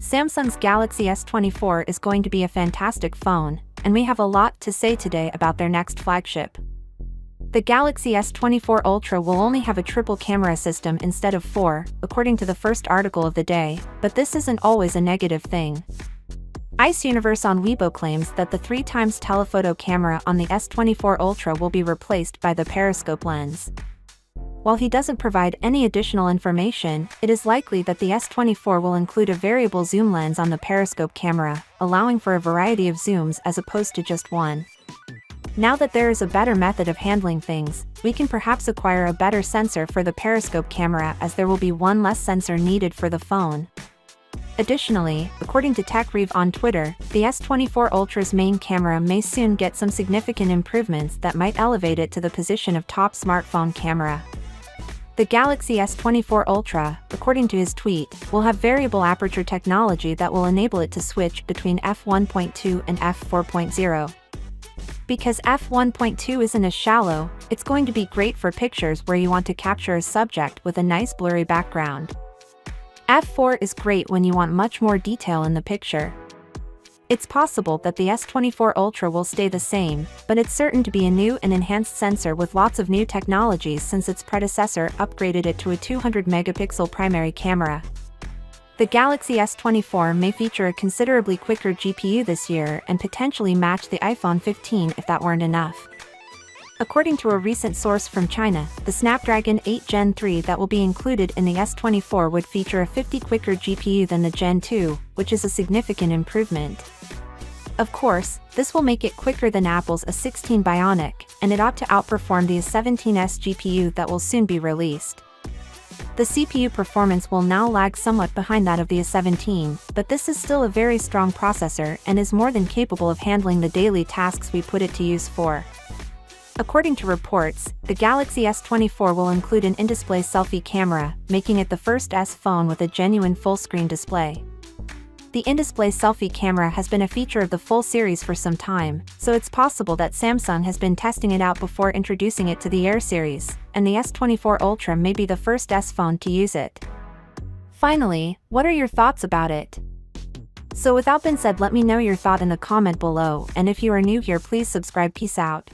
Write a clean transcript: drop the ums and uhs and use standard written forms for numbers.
Samsung's Galaxy S24 is going to be a fantastic phone, and we have a lot to say today about their next flagship. The Galaxy S24 Ultra will only have a triple camera system instead of 4, according to the first article of the day, but this isn't always a negative thing. Ice Universe on Weibo claims that the 3x telephoto camera on the S24 Ultra will be replaced by the periscope lens. While he doesn't provide any additional information, it is likely that the S24 will include a variable zoom lens on the periscope camera, allowing for a variety of zooms as opposed to just one. Now that there is a better method of handling things, we can perhaps acquire a better sensor for the periscope camera, as there will be one less sensor needed for the phone. Additionally, according to TechRev on Twitter, the S24 Ultra's main camera may soon get some significant improvements that might elevate it to the position of top smartphone camera. The Galaxy S24 Ultra, according to his tweet, will have variable aperture technology that will enable it to switch between f1.2 and f4.0. Because f1.2 isn't as shallow, it's going to be great for pictures where you want to capture a subject with a nice blurry background. f4 is great when you want much more detail in the picture. It's possible that the S24 Ultra will stay the same, but it's certain to be a new and enhanced sensor with lots of new technologies since its predecessor upgraded it to a 200-megapixel primary camera. The Galaxy S24 may feature a considerably quicker GPU this year and potentially match the iPhone 15 if that weren't enough. According to a recent source from China, the Snapdragon 8 Gen 3 that will be included in the S24 would feature a 50 quicker GPU than the Gen 2, which is a significant improvement. Of course, this will make it quicker than Apple's A16 Bionic, and it ought to outperform the A17s GPU that will soon be released. The CPU performance will now lag somewhat behind that of the A17, but this is still a very strong processor and is more than capable of handling the daily tasks we put it to use for. According to reports, the Galaxy S24 will include an in-display selfie camera, making it the first S phone with a genuine full-screen display. The in-display selfie camera has been a feature of the full series for some time, so it's possible that Samsung has been testing it out before introducing it to the Air series, and the S24 Ultra may be the first S phone to use it. Finally, what are your thoughts about it? So without being said, let me know your thought in the comment below, and if you are new here, please subscribe. Peace out.